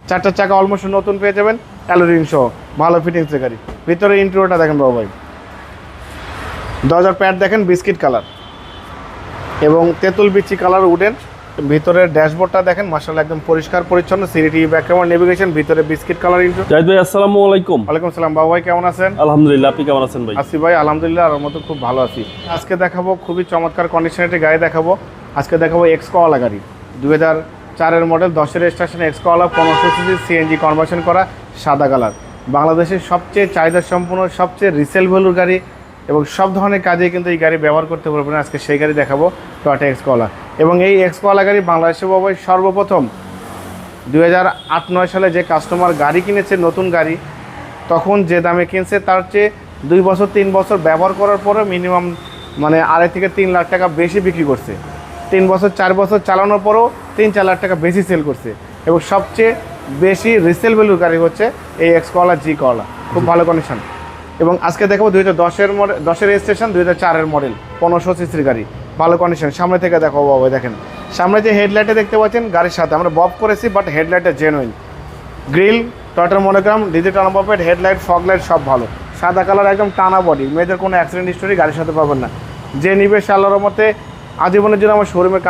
চারটা চাকা অলমোস্ট নতুন পেয়ে যাবেন, অ্যালোরিং সহ, ভালো ফিটিংসের গাড়ি। ভিতরে ইন্টেরিয়রটা দেখেন বাবু ভাই, দরজার প্যাড দেখেন বিস্কিট কালার এবং তেঁতুল বিচি কালার উডেন। ভিতরের ড্যাশবোর্ডটা দেখেন মাশাআল্লাহ একদম পরিষ্কার পরিচ্ছন্ন, সিরিটি ব্যাক ক্যামেরা, নেভিগেশন, ভিতরে বিস্কিট কালার ইন্টেরিয়র। জাহিদ ভাই আসসালামু আলাইকুম। ওয়ালাইকুম সালাম বাবু ভাই, কেমন আছেন? আলহামদুলিল্লাহ, আপনি কেমন আছেন ভাই? আছি ভাই আলহামদুলিল্লাহ, আর মতো খুব ভালো আছি। আজকে দেখাবো খুবই চমৎকার কন্ডিশনের একটি গাড়ি দেখাবো। আজকে দেখাবো এক্সকোয়ালা গাড়ি, 2004-এর মডেল, 10-এর registration, X Corolla, 1500 CC, CNG conversion করা, সাদা কালার। বাংলাদেশের সবচেয়ে চাহিদা সম্পন্ন, সবচেয়ে রিসেল ভ্যালুর গাড়ি এবং সব ধরনের কাজে কিন্তু এই গাড়ি ব্যবহার করতে পারবেন। আজকে সেই গাড়ি দেখাবো, টয়োটা এক্সকোয়ালা। এবং এই এক্সকোয়ালা গাড়ি বাংলাদেশে বাবু সর্বপ্রথম 2008-9 সালে যে কাস্টমার গাড়ি কিনেছে, নতুন গাড়ি, তখন যে দামে কিনছে তার চেয়ে 2 বছর 3 বছর ব্যবহার করার পরে মিনিমাম 2.5 থেকে 3 লাখ টাকা বেশি বিক্রি করছে। 3 বছর 4 বছর চালানোর পরেও 3-4 লাখ টাকা বেশি সেল করছে। এবং সবচেয়ে বেশি রিসেল ভ্যালুর গাড়ি হচ্ছে এই এক্সকোয়ালা জি কলা, খুব ভালো কন্ডিশন। এবং আজকে দেখাবো 2010-এর মডেল, 10-এর রেজিস্ট্রেশন, 2004-এর মডেল, 1500 সিসির গাড়ি, ভালো কন্ডিশন। সামনে থেকে দেখো বাবা, দেখেন সামনে যে হেডলাইটে দেখতে পাচ্ছেন গাড়ির সাথে আমরা বব করেছি, বাট হেডলাইটটা জেনুইন। গ্রিল, টয়োটার monogram, digital number plate, headlight, fog light সব ভালো। সাদা কালার, একদম টানা বডি, মেয়েদের কোনো অ্যাক্সিডেন্ট হিস্টোরি গাড়ির সাথে পাবেন না। যে নিবে সে আল্লাহর মতে আজীবনের জন্য আমার শোরুমের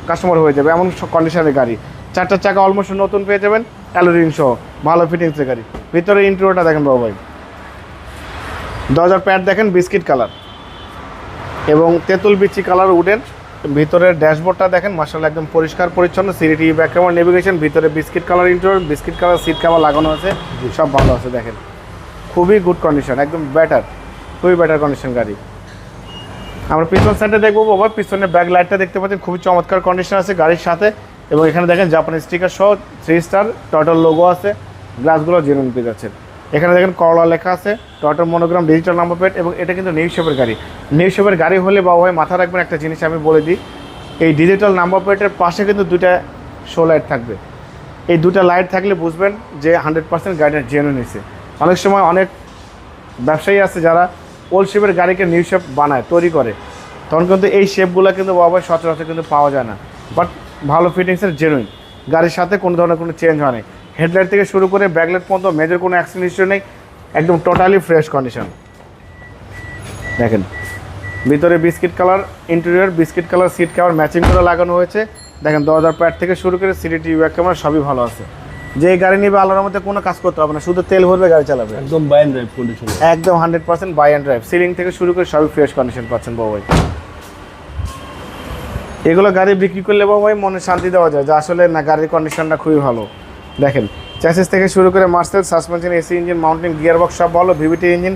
কাস্টমার হয়ে যাবে, এমন কন্ডিশনের গাড়ি। চারটা চাকা অলমোস্ট নতুন পেয়ে যাবেন, অ্যালোরিং সহ, ভালো ফিটিংসের গাড়ি। ভিতরে ইন্টেরিয়রটা দেখেন বাবু ভাই, দরজার প্যাড দেখেন বিস্কিট কালার এবং তেঁতুল বিচি কালার উডেন। ভিতরের ড্যাশবোর্ডটা দেখেন মাশাআল্লাহ একদম পরিষ্কার পরিচ্ছন্ন, সিরিটি ব্যাক ক্যামেরা, নেভিগেশন, ভিতরে biscuit colour interior, biscuit colour seat cover লাগানো আছে, সব ভালো আছে। দেখেন খুবই গুড কন্ডিশন, একদম বেটার, খুবই বেটার কন্ডিশন গাড়ি। আমরা পিছন সাইডে দেখবো বাবা, পিছনে ব্যাক লাইটটা দেখতে পাচ্ছেন খুবই চমৎকার কন্ডিশন আছে গাড়ির সাথে। এবং এখানে দেখেন জাপানি স্টিকার সহ 3 স্টার টয়োটার লোগো আছে, গ্লাসগুলো জেনুইন পেয়ে যাচ্ছেন। এখানে দেখেন করলা লেখা আছে, টয়োটার মনোগ্রাম, ডিজিটাল নাম্বার প্লেট। এবং এটা কিন্তু নিউ শেপের গাড়ি। নিউ শেপের গাড়ি হলে বাবা ভাই মাথা রাখবেন একটা জিনিস আমি বলে দিই, এই ডিজিটাল নাম্বার প্লেটের পাশে কিন্তু 2টা শো লাইট থাকবে। এই 2টা লাইট থাকলে বুঝবেন যে 100% গাড়িটা জেনুইন হয়েছে। অনেক সময় অনেক ব্যবসায়ী আছে যারা ওল্ড শেপের গাড়িকে নিউ শেপ বানায়, তৈরি করে, তখন কিন্তু এই শেপগুলো কিন্তু বাবা সচরাচর কিন্তু পাওয়া যায় না। বাট ভালো ফিটিংসের জেনুইন গাড়ির সাথে কোনো ধরনের কোনো চেঞ্জ হয় নাই। হেডলাইট থেকে শুরু করে ব্যাকলাইট পর্যন্ত মেজর কোনো অ্যাক্সিডেন্ট হিস্ট্রি নেই, একদম টোটালি ফ্রেশ কন্ডিশন। দেখেন ভিতরে biscuit colour interior, biscuit colour seat cover matching করে লাগানো হয়েছে। দেখেন দরজার প্যাড থেকে শুরু করে সিরিটি ব্যাক ক্যামেরা সবই ভালো আছে। যে গাড়ি নিবে আল্লাহর মধ্যে কোনো কাজ করতে হবে না, শুধু তেল ভরবে গাড়ি চালাবে, একদম বাই অ্যান্ড ড্রাইভ কন্ডিশন, একদম 100% বাই অ্যান্ড ড্রাইভ। সিলিং থেকে শুরু করে সবই ফ্রেশ কন্ডিশন পাচ্ছেন বাবু ভাই। এগুলো গাড়ি বিক্রি করলে বাবু ভাই মনে শান্তি দেওয়া যায় যে আসলে না গাড়ির কন্ডিশনটা খুবই ভালো। দেখেন চ্যাসিস থেকে শুরু করে Marcel, suspension, AC engine, mountain, gear box সব ভালো, ভিভিটি ইঞ্জিন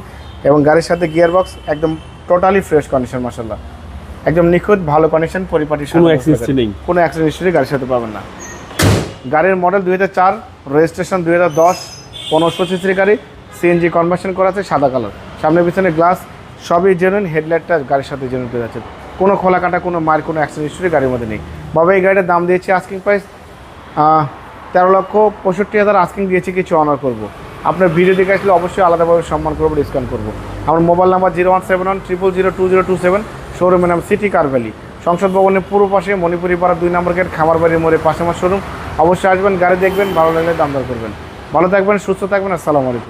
এবং গাড়ির সাথে গিয়ার বক্স একদম টোটালি ফ্রেশ কন্ডিশন মাশাআল্লাহ, একদম নিখুঁত ভালো কন্ডিশন, পরিপাটি, কোনো অ্যাক্সিডেন্ট নেই, কোনো অ্যাক্সিডেন্ট হিস্ট্রি গাড়ির সাথে পাবেন না। গাড়ির মডেল 2004, রেজিস্ট্রেশন 2010, 1500 সিসির গাড়ি, সিএনজি কনভার্সন করা আছে, সাদা কালার। সামনে পিছনে গ্লাস সবই জেনুইন, হেডলাইটটা গাড়ির সাথে জেনুইন পেয়ে যাচ্ছে, কোনো খোলা কাটা, কোনো মার, কোনো অ্যাক্সিডেন্ট হিস্ট্রি গাড়ির মধ্যে নেই। বাবা এই গাড়িটার দাম দিয়েছি আস্কিং প্রাইস 13,65,000 আস্কিং দিয়েছি, কিছু অনার করবো। আপনার ভিডিও দেখে আসলে অবশ্যই আলাদাভাবে সম্মান করবো, ডিসকাউন্ট করবো। আমার মোবাইল নাম্বার 01710002007, শোরুমের নাম সিটি কার ভ্যালি, সংসদ ভবনের পূর্ব পাশে, মণিপুরি পাড়া 2 নম্বর গেট, খামারবাড়ির মোড়ে পাশে আমার শোরুম। অবশ্যই আসবেন, গাড়ি দেখবেন, ভালো লাগলে দাম দর করবেন। ভালো থাকবেন, সুস্থ থাকবেন, আসসালামু আলাইকুম।